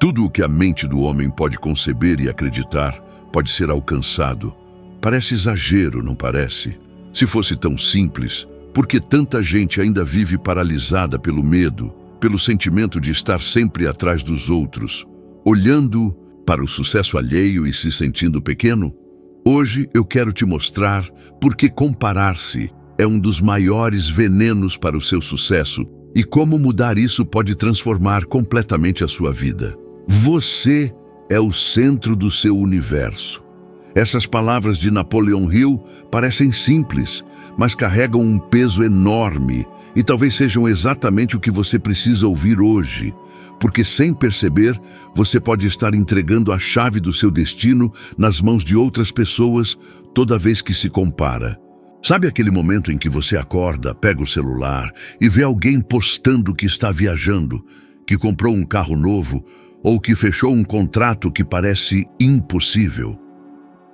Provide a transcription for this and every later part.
Tudo o que a mente do homem pode conceber e acreditar pode ser alcançado. Parece exagero, não parece? Se fosse tão simples, por que tanta gente ainda vive paralisada pelo medo, pelo sentimento de estar sempre atrás dos outros, olhando para o sucesso alheio e se sentindo pequeno? Hoje eu quero te mostrar por que comparar-se é um dos maiores venenos para o seu sucesso e como mudar isso pode transformar completamente a sua vida. Você é o centro do seu universo. Essas palavras de Napoleon Hill parecem simples, mas carregam um peso enorme e talvez sejam exatamente o que você precisa ouvir hoje, porque sem perceber, você pode estar entregando a chave do seu destino nas mãos de outras pessoas toda vez que se compara. Sabe aquele momento em que você acorda, pega o celular e vê alguém postando que está viajando, que comprou um carro novo ou que fechou um contrato que parece impossível?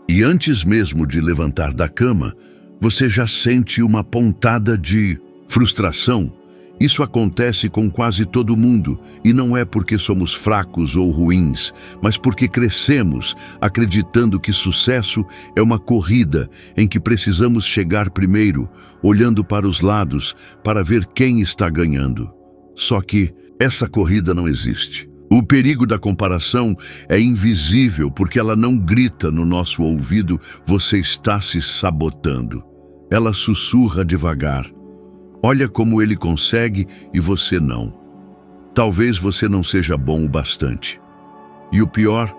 E antes mesmo de levantar da cama, você já sente uma pontada de frustração. Isso acontece com quase todo mundo, e não é porque somos fracos ou ruins, mas porque crescemos acreditando que sucesso é uma corrida em que precisamos chegar primeiro, olhando para os lados para ver quem está ganhando. Só que essa corrida não existe. O perigo da comparação é invisível porque ela não grita no nosso ouvido: você está se sabotando. Ela sussurra devagar: olha como ele consegue e você não. Talvez você não seja bom o bastante. E o pior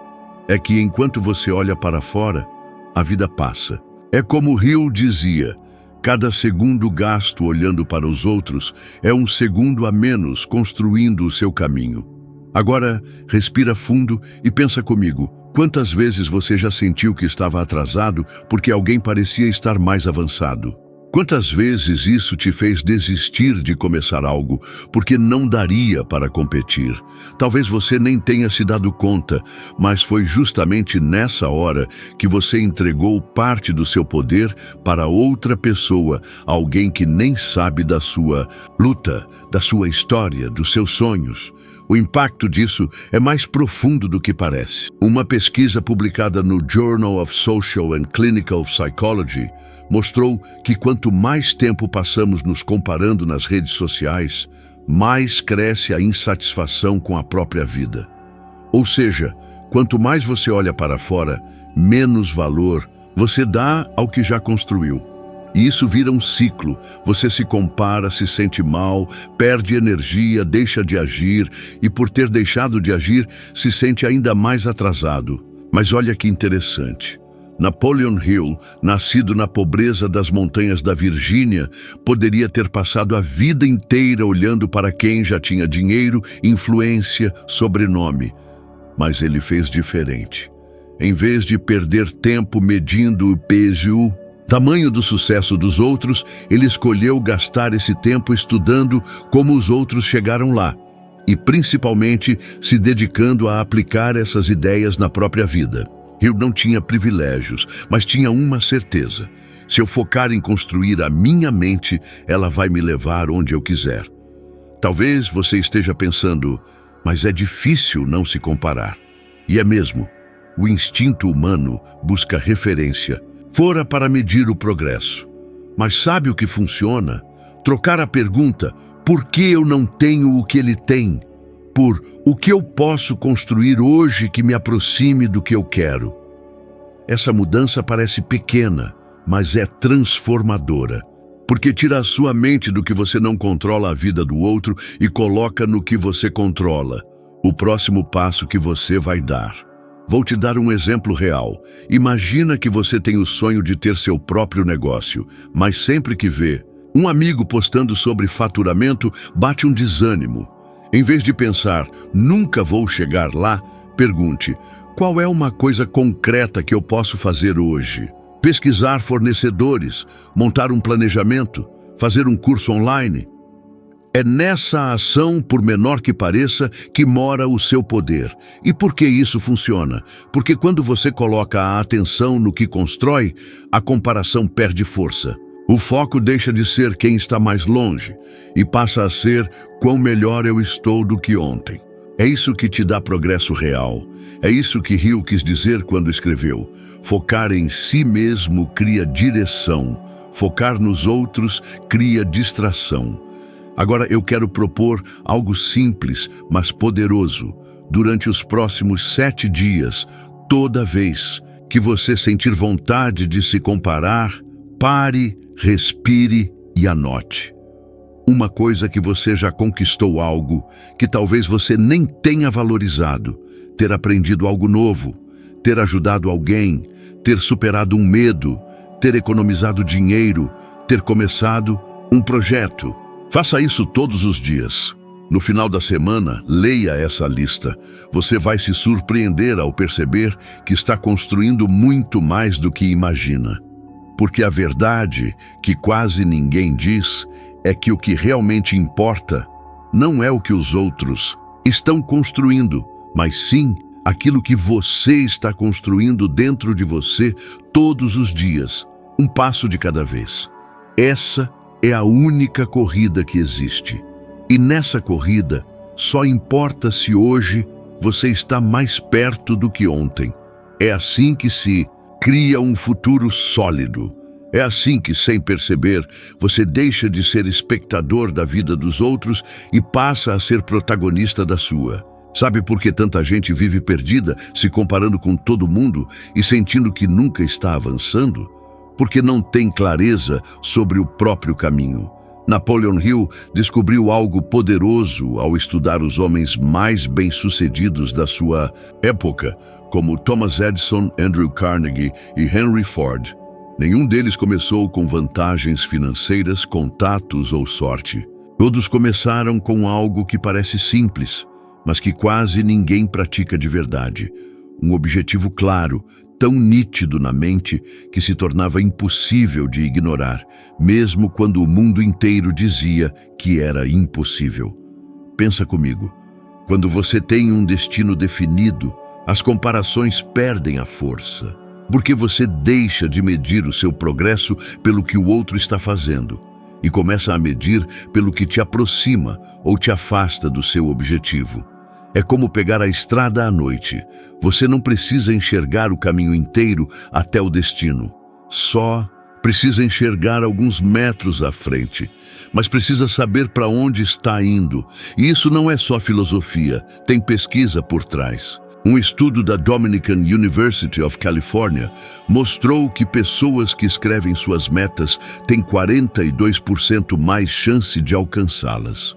é que enquanto você olha para fora, a vida passa. É como Hill dizia: cada segundo gasto olhando para os outros é um segundo a menos construindo o seu caminho. Agora, respira fundo e pensa comigo: quantas vezes você já sentiu que estava atrasado porque alguém parecia estar mais avançado? Quantas vezes isso te fez desistir de começar algo porque não daria para competir? Talvez você nem tenha se dado conta, mas foi justamente nessa hora que você entregou parte do seu poder para outra pessoa, alguém que nem sabe da sua luta, da sua história, dos seus sonhos. O impacto disso é mais profundo do que parece. Uma pesquisa publicada no Journal of Social and Clinical Psychology mostrou que quanto mais tempo passamos nos comparando nas redes sociais, mais cresce a insatisfação com a própria vida. Ou seja, quanto mais você olha para fora, menos valor você dá ao que já construiu. E isso vira um ciclo. Você se compara, se sente mal, perde energia, deixa de agir e, por ter deixado de agir, se sente ainda mais atrasado. Mas olha que interessante. Napoleon Hill, nascido na pobreza das montanhas da Virgínia, poderia ter passado a vida inteira olhando para quem já tinha dinheiro, influência, sobrenome. Mas ele fez diferente. Em vez de perder tempo medindo o peso, tamanho do sucesso dos outros, ele escolheu gastar esse tempo estudando como os outros chegaram lá e, principalmente, se dedicando a aplicar essas ideias na própria vida. Eu não tinha privilégios, mas tinha uma certeza: se eu focar em construir a minha mente, ela vai me levar onde eu quiser. Talvez você esteja pensando: mas é difícil não se comparar. E é mesmo. O instinto humano busca referência. Fora para medir o progresso. Mas sabe o que funciona? Trocar a pergunta: por que eu não tenho o que ele tem? Por o que eu posso construir hoje que me aproxime do que eu quero? Essa mudança parece pequena, mas é transformadora. Porque tira a sua mente do que você não controla a vida do outro e coloca no que você controla. O próximo passo que você vai dar. Vou te dar um exemplo real. Imagina que você tem o sonho de ter seu próprio negócio, mas sempre que vê um amigo postando sobre faturamento, bate um desânimo. Em vez de pensar: nunca vou chegar lá, pergunte: qual é uma coisa concreta que eu posso fazer hoje? Pesquisar fornecedores, montar um planejamento, fazer um curso online. É nessa ação, por menor que pareça, que mora o seu poder. E por que isso funciona? Porque quando você coloca a atenção no que constrói, a comparação perde força. O foco deixa de ser quem está mais longe e passa a ser quão melhor eu estou do que ontem. É isso que te dá progresso real. É isso que Hill quis dizer quando escreveu: focar em si mesmo cria direção, focar nos outros cria distração. Agora eu quero propor algo simples, mas poderoso. Durante os próximos 7 dias, toda vez que você sentir vontade de se comparar, pare, respire e anote. Uma coisa que você já conquistou, algo que talvez você nem tenha valorizado, ter aprendido algo novo, ter ajudado alguém, ter superado um medo, ter economizado dinheiro, ter começado um projeto. Faça isso todos os dias. No final da semana, leia essa lista. Você vai se surpreender ao perceber que está construindo muito mais do que imagina. Porque a verdade, que quase ninguém diz, é que o que realmente importa não é o que os outros estão construindo, mas sim aquilo que você está construindo dentro de você todos os dias, um passo de cada vez. Essa é a única corrida que existe. E nessa corrida, só importa se hoje você está mais perto do que ontem. É assim que se cria um futuro sólido. É assim que, sem perceber, você deixa de ser espectador da vida dos outros e passa a ser protagonista da sua. Sabe por que tanta gente vive perdida, se comparando com todo mundo e sentindo que nunca está avançando? Porque não tem clareza sobre o próprio caminho. Napoleon Hill descobriu algo poderoso ao estudar os homens mais bem-sucedidos da sua época, como Thomas Edison, Andrew Carnegie e Henry Ford. Nenhum deles começou com vantagens financeiras, contatos ou sorte. Todos começaram com algo que parece simples, mas que quase ninguém pratica de verdade. Um objetivo claro, tão nítido na mente que se tornava impossível de ignorar, mesmo quando o mundo inteiro dizia que era impossível. Pensa comigo, quando você tem um destino definido, as comparações perdem a força, porque você deixa de medir o seu progresso pelo que o outro está fazendo e começa a medir pelo que te aproxima ou te afasta do seu objetivo. É como pegar a estrada à noite. Você não precisa enxergar o caminho inteiro até o destino. Só precisa enxergar alguns metros à frente. Mas precisa saber para onde está indo. E isso não é só filosofia, tem pesquisa por trás. Um estudo da Dominican University of California mostrou que pessoas que escrevem suas metas têm 42% mais chance de alcançá-las.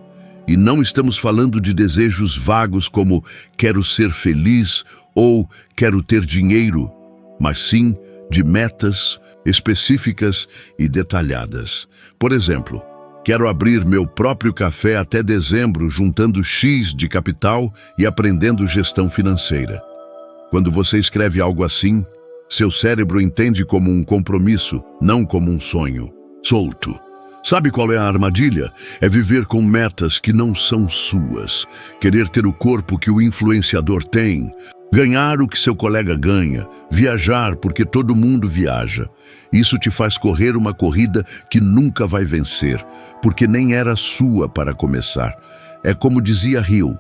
E não estamos falando de desejos vagos como quero ser feliz ou quero ter dinheiro, mas sim de metas específicas e detalhadas. Por exemplo, quero abrir meu próprio café até dezembro juntando X de capital e aprendendo gestão financeira. Quando você escreve algo assim, seu cérebro entende como um compromisso, não como um sonho solto. Sabe qual é a armadilha? É viver com metas que não são suas, querer ter o corpo que o influenciador tem, ganhar o que seu colega ganha, viajar porque todo mundo viaja. Isso te faz correr uma corrida que nunca vai vencer, porque nem era sua para começar. É como dizia Hill,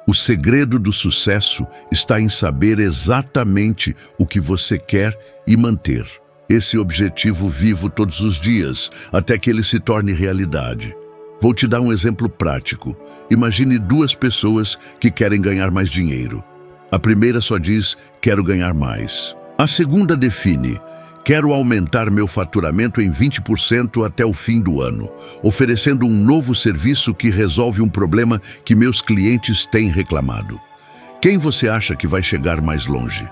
o segredo do sucesso está em saber exatamente o que você quer e manter esse objetivo vivo todos os dias, até que ele se torne realidade. Vou te dar um exemplo prático. Imagine 2 pessoas que querem ganhar mais dinheiro. A primeira só diz, quero ganhar mais. A segunda define, quero aumentar meu faturamento em 20% até o fim do ano, oferecendo um novo serviço que resolve um problema que meus clientes têm reclamado. Quem você acha que vai chegar mais longe?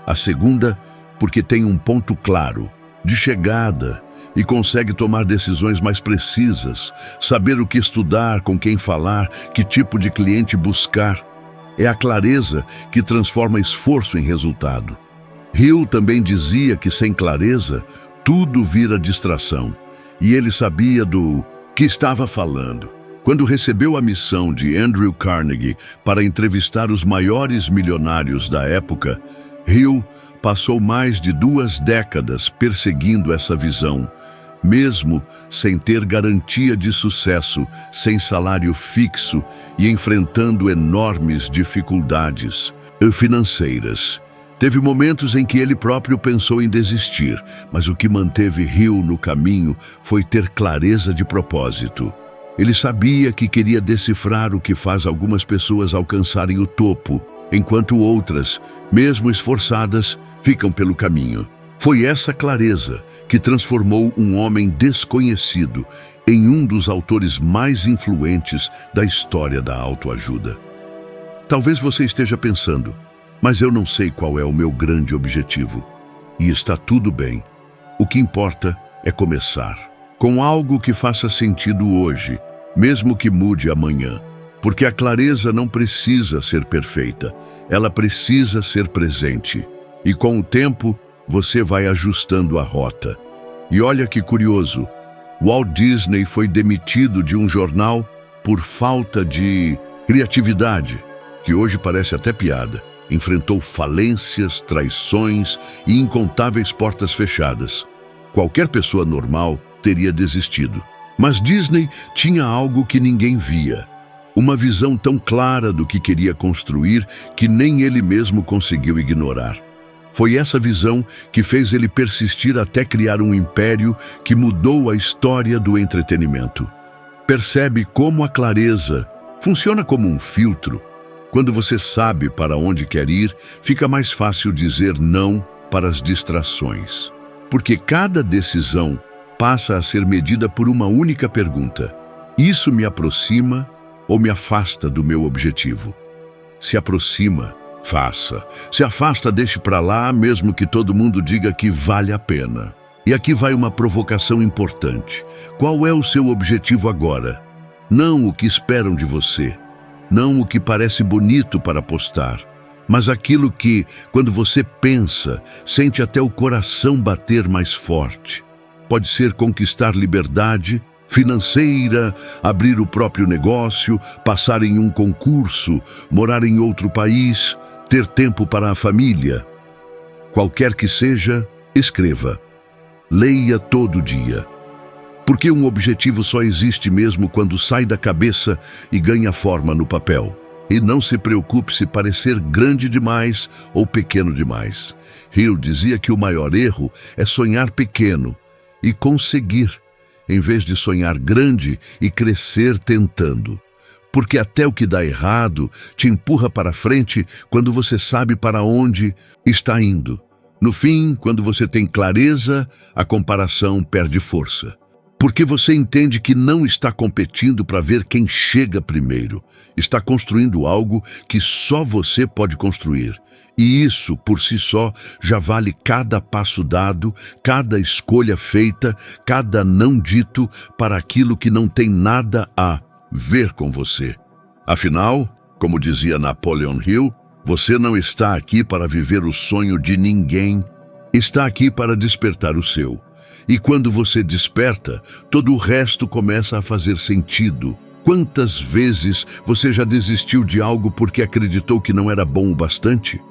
A segunda, porque tem um ponto claro, de chegada, e consegue tomar decisões mais precisas, saber o que estudar, com quem falar, que tipo de cliente buscar. É a clareza que transforma esforço em resultado. Hill também dizia que sem clareza, tudo vira distração, e ele sabia do que estava falando. Quando recebeu a missão de Andrew Carnegie para entrevistar os maiores milionários da época, Hill passou mais de 2 décadas perseguindo essa visão, mesmo sem ter garantia de sucesso, sem salário fixo e enfrentando enormes dificuldades financeiras. Teve momentos em que ele próprio pensou em desistir, mas o que manteve Hill no caminho foi ter clareza de propósito. Ele sabia que queria decifrar o que faz algumas pessoas alcançarem o topo, enquanto outras, mesmo esforçadas, ficam pelo caminho. Foi essa clareza que transformou um homem desconhecido em um dos autores mais influentes da história da autoajuda. Talvez você esteja pensando, mas eu não sei qual é o meu grande objetivo. E está tudo bem. O que importa é começar, com algo que faça sentido hoje, mesmo que mude amanhã. Porque a clareza não precisa ser perfeita, ela precisa ser presente. E com o tempo, você vai ajustando a rota. E olha que curioso, Walt Disney foi demitido de um jornal por falta de criatividade, que hoje parece até piada. Enfrentou falências, traições e incontáveis portas fechadas. Qualquer pessoa normal teria desistido. Mas Disney tinha algo que ninguém via. Uma visão tão clara do que queria construir que nem ele mesmo conseguiu ignorar. Foi essa visão que fez ele persistir até criar um império que mudou a história do entretenimento. Percebe como a clareza funciona como um filtro. Quando você sabe para onde quer ir, fica mais fácil dizer não para as distrações. Porque cada decisão passa a ser medida por uma única pergunta: isso me aproxima ou me afasta do meu objetivo? Se aproxima, faça. Se afasta, deixe para lá, mesmo que todo mundo diga que vale a pena. E aqui vai uma provocação importante. Qual é o seu objetivo agora? Não o que esperam de você. Não o que parece bonito para postar, mas aquilo que, quando você pensa, sente até o coração bater mais forte. Pode ser conquistar liberdade financeira, abrir o próprio negócio, passar em um concurso, morar em outro país, ter tempo para a família. Qualquer que seja, escreva. Leia todo dia. Porque um objetivo só existe mesmo quando sai da cabeça e ganha forma no papel. E não se preocupe se parecer grande demais ou pequeno demais. Hill dizia que o maior erro é sonhar pequeno e conseguir, em vez de sonhar grande e crescer tentando. Porque até o que dá errado te empurra para frente quando você sabe para onde está indo. No fim, quando você tem clareza, a comparação perde força. Porque você entende que não está competindo para ver quem chega primeiro. Está construindo algo que só você pode construir. E isso, por si só, já vale cada passo dado, cada escolha feita, cada não dito para aquilo que não tem nada a ver com você. Afinal, como dizia Napoleon Hill, você não está aqui para viver o sonho de ninguém. Está aqui para despertar o seu. E quando você desperta, todo o resto começa a fazer sentido. Quantas vezes você já desistiu de algo porque acreditou que não era bom o bastante?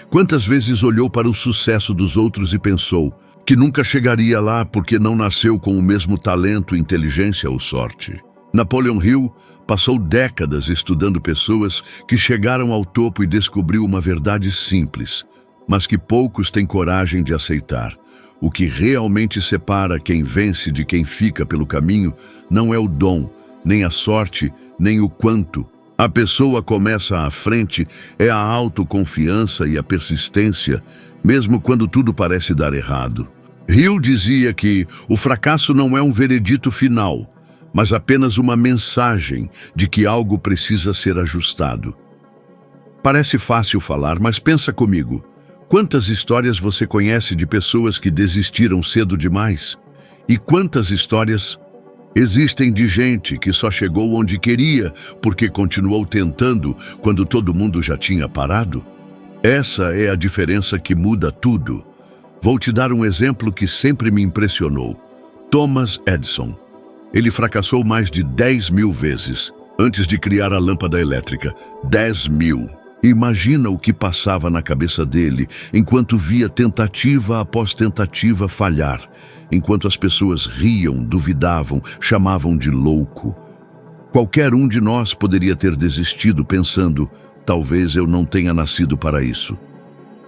Quantas vezes olhou para o sucesso dos outros e pensou que nunca chegaria lá porque não nasceu com o mesmo talento, inteligência ou sorte? Napoleon Hill passou décadas estudando pessoas que chegaram ao topo e descobriu uma verdade simples, mas que poucos têm coragem de aceitar. O que realmente separa quem vence de quem fica pelo caminho não é o dom, nem a sorte, nem o quanto. A pessoa começa à frente é a autoconfiança e a persistência, mesmo quando tudo parece dar errado. Hill dizia que o fracasso não é um veredito final, mas apenas uma mensagem de que algo precisa ser ajustado. Parece fácil falar, mas pensa comigo. Quantas histórias você conhece de pessoas que desistiram cedo demais? E quantas histórias existem de gente que só chegou onde queria porque continuou tentando quando todo mundo já tinha parado? Essa é a diferença que muda tudo. Vou te dar um exemplo que sempre me impressionou. Thomas Edison. Ele fracassou mais de 10.000 vezes antes de criar a lâmpada elétrica. 10.000. Imagina o que passava na cabeça dele enquanto via tentativa após tentativa falhar, enquanto as pessoas riam, duvidavam, chamavam de louco. Qualquer um de nós poderia ter desistido pensando, talvez eu não tenha nascido para isso.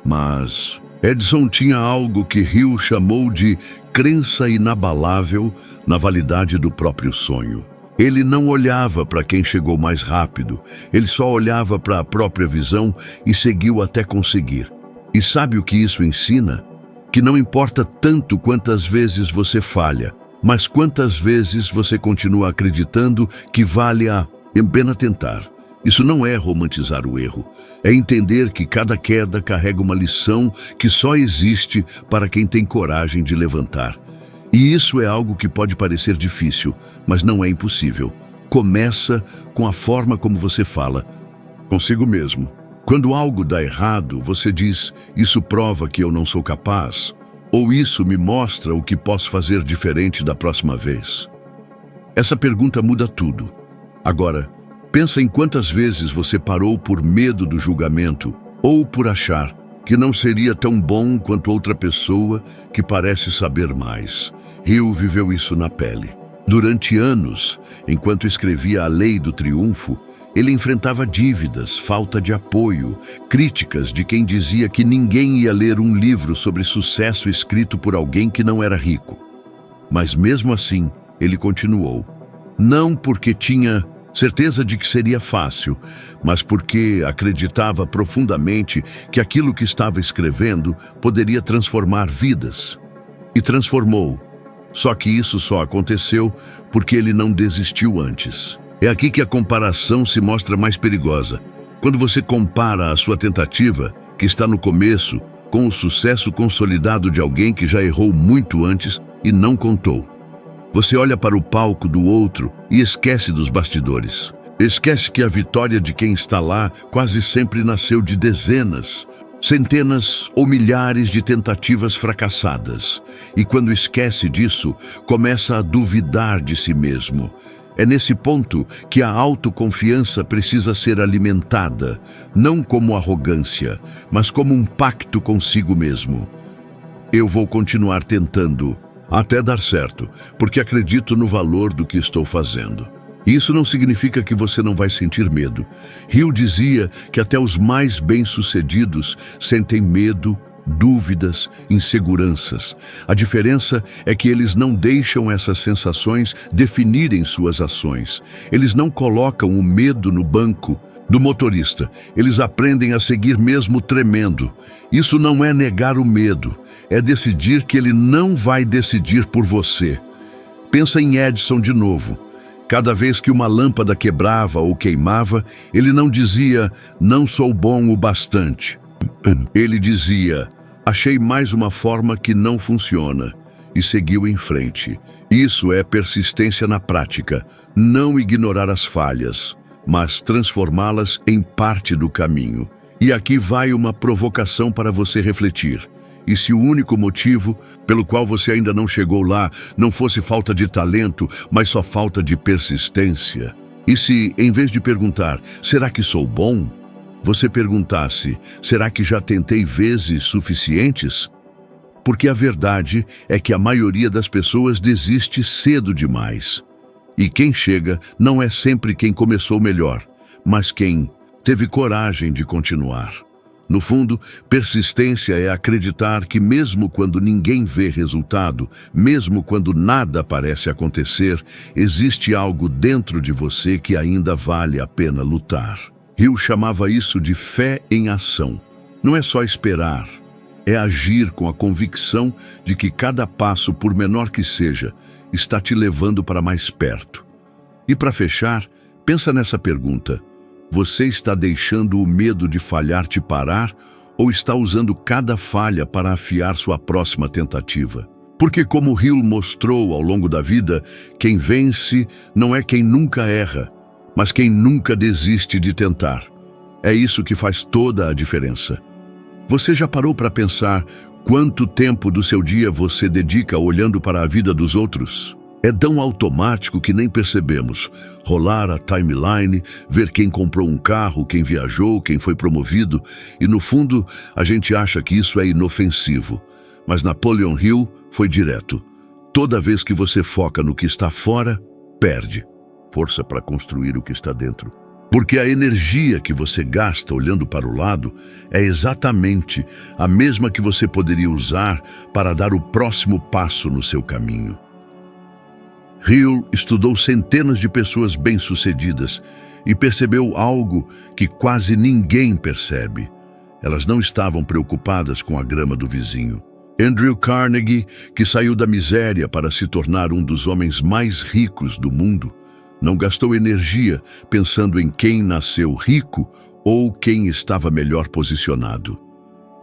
Mas Edison tinha algo que Hill chamou de crença inabalável na validade do próprio sonho. Ele não olhava para quem chegou mais rápido, ele só olhava para a própria visão e seguiu até conseguir. E sabe o que isso ensina? Que não importa tanto quantas vezes você falha, mas quantas vezes você continua acreditando que vale a pena tentar. Isso não é romantizar o erro, é entender que cada queda carrega uma lição que só existe para quem tem coragem de levantar. E isso é algo que pode parecer difícil, mas não é impossível. Começa com a forma como você fala, consigo mesmo. Quando algo dá errado, você diz, isso prova que eu não sou capaz, ou isso me mostra o que posso fazer diferente da próxima vez. Essa pergunta muda tudo. Agora, pensa em quantas vezes você parou por medo do julgamento, ou por achar que não seria tão bom quanto outra pessoa que parece saber mais. Hill viveu isso na pele. Durante anos, enquanto escrevia A Lei do Triunfo, ele enfrentava dívidas, falta de apoio, críticas de quem dizia que ninguém ia ler um livro sobre sucesso escrito por alguém que não era rico. Mas mesmo assim, ele continuou. Não porque tinha certeza de que seria fácil, mas porque acreditava profundamente que aquilo que estava escrevendo poderia transformar vidas. E transformou. Só que isso só aconteceu porque ele não desistiu antes. É aqui que a comparação se mostra mais perigosa. Quando você compara a sua tentativa, que está no começo, com o sucesso consolidado de alguém que já errou muito antes e não contou. Você olha para o palco do outro e esquece dos bastidores. Esquece que a vitória de quem está lá quase sempre nasceu de dezenas, centenas ou milhares de tentativas fracassadas. E quando esquece disso, começa a duvidar de si mesmo. É nesse ponto que a autoconfiança precisa ser alimentada, não como arrogância, mas como um pacto consigo mesmo. Eu vou continuar tentando, até dar certo, porque acredito no valor do que estou fazendo. Isso não significa que você não vai sentir medo. Hill dizia que até os mais bem-sucedidos sentem medo, dúvidas, inseguranças. A diferença é que eles não deixam essas sensações definirem suas ações. Eles não colocam o medo no banco do motorista. Eles aprendem a seguir mesmo tremendo. Isso não é negar o medo, é decidir que ele não vai decidir por você. Pensa em Edison de novo. Cada vez que uma lâmpada quebrava ou queimava, ele não dizia, não sou bom o bastante. Ele dizia, achei mais uma forma que não funciona, e seguiu em frente. Isso é persistência na prática, não ignorar as falhas, mas transformá-las em parte do caminho. E aqui vai uma provocação para você refletir. E se o único motivo pelo qual você ainda não chegou lá não fosse falta de talento, mas só falta de persistência? E se, em vez de perguntar, será que sou bom? Você perguntasse, será que já tentei vezes suficientes? Porque a verdade é que a maioria das pessoas desiste cedo demais. E quem chega não é sempre quem começou melhor, mas quem teve coragem de continuar. No fundo, persistência é acreditar que mesmo quando ninguém vê resultado, mesmo quando nada parece acontecer, existe algo dentro de você que ainda vale a pena lutar. Hill chamava isso de fé em ação. Não é só esperar, é agir com a convicção de que cada passo, por menor que seja, está te levando para mais perto. E para fechar, pensa nessa pergunta. Você está deixando o medo de falhar te parar ou está usando cada falha para afiar sua próxima tentativa? Porque como Hill mostrou ao longo da vida, quem vence não é quem nunca erra, mas quem nunca desiste de tentar. É isso que faz toda a diferença. Você já parou para pensar quanto tempo do seu dia você dedica olhando para a vida dos outros? É tão automático que nem percebemos. Rolar a timeline, ver quem comprou um carro, quem viajou, quem foi promovido, e no fundo a gente acha que isso é inofensivo. Mas Napoleon Hill foi direto. Toda vez que você foca no que está fora, perde força para construir o que está dentro. Porque a energia que você gasta olhando para o lado é exatamente a mesma que você poderia usar para dar o próximo passo no seu caminho. Hill estudou centenas de pessoas bem-sucedidas e percebeu algo que quase ninguém percebe. Elas não estavam preocupadas com a grama do vizinho. Andrew Carnegie, que saiu da miséria para se tornar um dos homens mais ricos do mundo, não gastou energia pensando em quem nasceu rico ou quem estava melhor posicionado.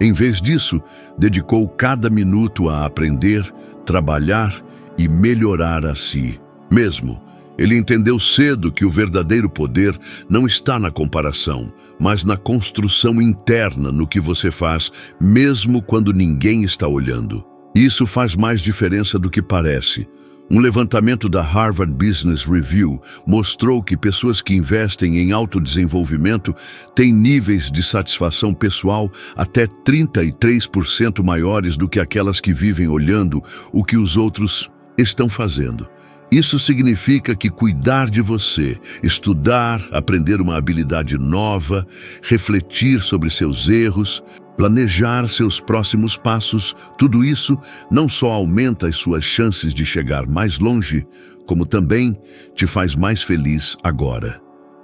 Em vez disso, dedicou cada minuto a aprender, trabalhar e melhorar a si mesmo. Ele entendeu cedo que o verdadeiro poder não está na comparação, mas na construção interna no que você faz, mesmo quando ninguém está olhando. Isso faz mais diferença do que parece. Um levantamento da Harvard Business Review mostrou que pessoas que investem em autodesenvolvimento têm níveis de satisfação pessoal até 33% maiores do que aquelas que vivem olhando o que os outros estão fazendo. Isso significa que cuidar de você, estudar, aprender uma habilidade nova, refletir sobre seus erros, planejar seus próximos passos, tudo isso não só aumenta as suas chances de chegar mais longe, como também te faz mais feliz agora.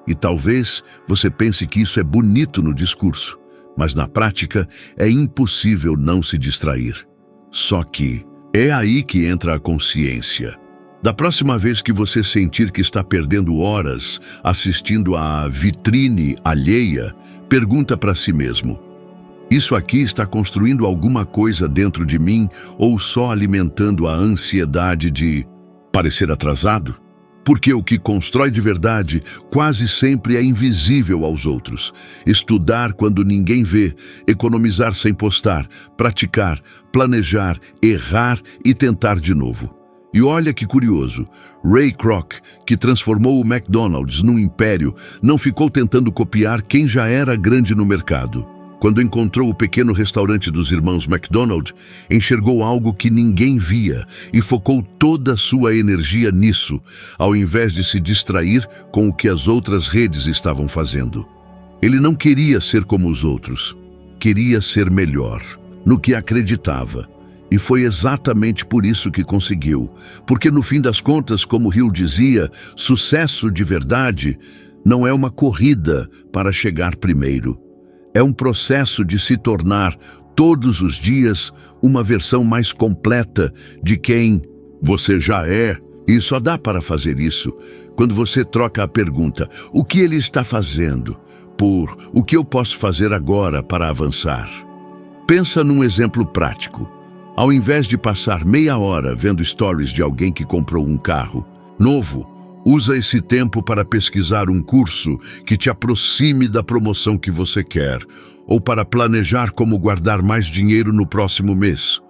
E talvez você pense que isso é bonito no discurso, mas na prática é impossível não se distrair. Só que é aí que entra a consciência. Da próxima vez que você sentir que está perdendo horas assistindo à vitrine alheia, pergunta para si mesmo: isso aqui está construindo alguma coisa dentro de mim ou só alimentando a ansiedade de parecer atrasado? Porque o que constrói de verdade quase sempre é invisível aos outros. Estudar quando ninguém vê, economizar sem postar, praticar, planejar, errar e tentar de novo. E olha que curioso, Ray Kroc, que transformou o McDonald's num império, não ficou tentando copiar quem já era grande no mercado. Quando encontrou o pequeno restaurante dos irmãos McDonald, enxergou algo que ninguém via e focou toda a sua energia nisso, ao invés de se distrair com o que as outras redes estavam fazendo. Ele não queria ser como os outros, queria ser melhor, no que acreditava. E foi exatamente por isso que conseguiu. Porque no fim das contas, como Hill dizia, sucesso de verdade não é uma corrida para chegar primeiro. É um processo de se tornar, todos os dias, uma versão mais completa de quem você já é. E só dá para fazer isso quando você troca a pergunta: o que ele está fazendo? Por o que eu posso fazer agora para avançar? Pensa num exemplo prático. Ao invés de passar meia hora vendo stories de alguém que comprou um carro novo, usa esse tempo para pesquisar um curso que te aproxime da promoção que você quer, ou para planejar como guardar mais dinheiro no próximo mês.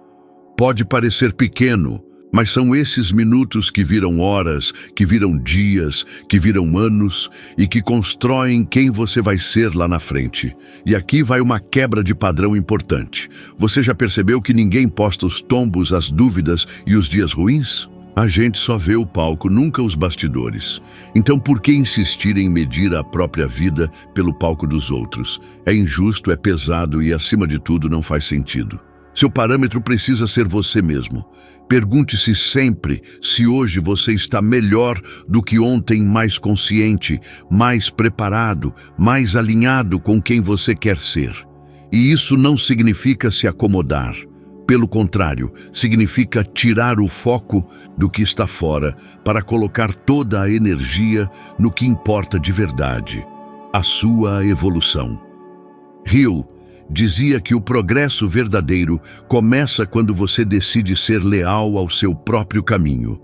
Pode parecer pequeno, mas são esses minutos que viram horas, que viram dias, que viram anos e que constroem quem você vai ser lá na frente. E aqui vai uma quebra de padrão importante. Você já percebeu que ninguém posta os tombos, as dúvidas e os dias ruins? A gente só vê o palco, nunca os bastidores. Então por que insistir em medir a própria vida pelo palco dos outros? É injusto, é pesado e, acima de tudo, não faz sentido. Seu parâmetro precisa ser você mesmo. Pergunte-se sempre se hoje você está melhor do que ontem, mais consciente, mais preparado, mais alinhado com quem você quer ser. E isso não significa se acomodar. Pelo contrário, significa tirar o foco do que está fora para colocar toda a energia no que importa de verdade, a sua evolução. Hill dizia que o progresso verdadeiro começa quando você decide ser leal ao seu próprio caminho,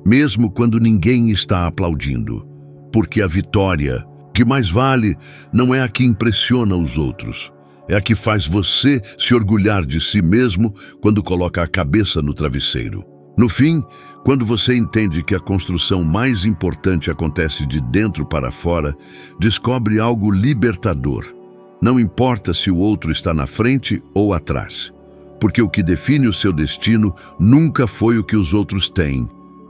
mesmo quando ninguém está aplaudindo. Porque a vitória, que mais vale, não é a que impressiona os outros. É a que faz você se orgulhar de si mesmo quando coloca a cabeça no travesseiro. No fim, quando você entende que a construção mais importante acontece de dentro para fora, descobre algo libertador. Não importa se o outro está na frente ou atrás, porque o que define o seu destino nunca foi o que os outros têm,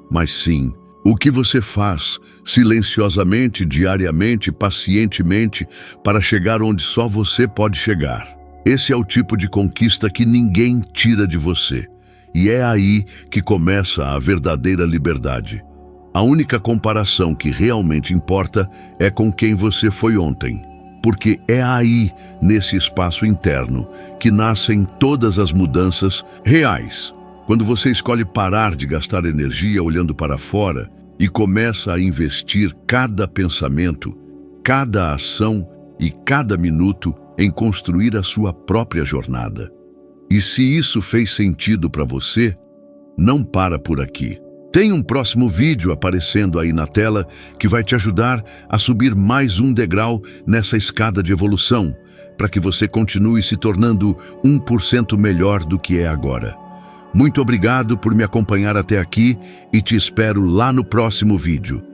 mas sim o que você faz, silenciosamente, diariamente, pacientemente, para chegar onde só você pode chegar. Esse é o tipo de conquista que ninguém tira de você. E é aí que começa a verdadeira liberdade. A única comparação que realmente importa é com quem você foi ontem. Porque é aí, nesse espaço interno, que nascem todas as mudanças reais. Quando você escolhe parar de gastar energia olhando para fora e começa a investir cada pensamento, cada ação e cada minuto em construir a sua própria jornada. E se isso fez sentido para você, não para por aqui. Tem um próximo vídeo aparecendo aí na tela que vai te ajudar a subir mais um degrau nessa escada de evolução, para que você continue se tornando 1% melhor do que é agora. Muito obrigado por me acompanhar até aqui e te espero lá no próximo vídeo.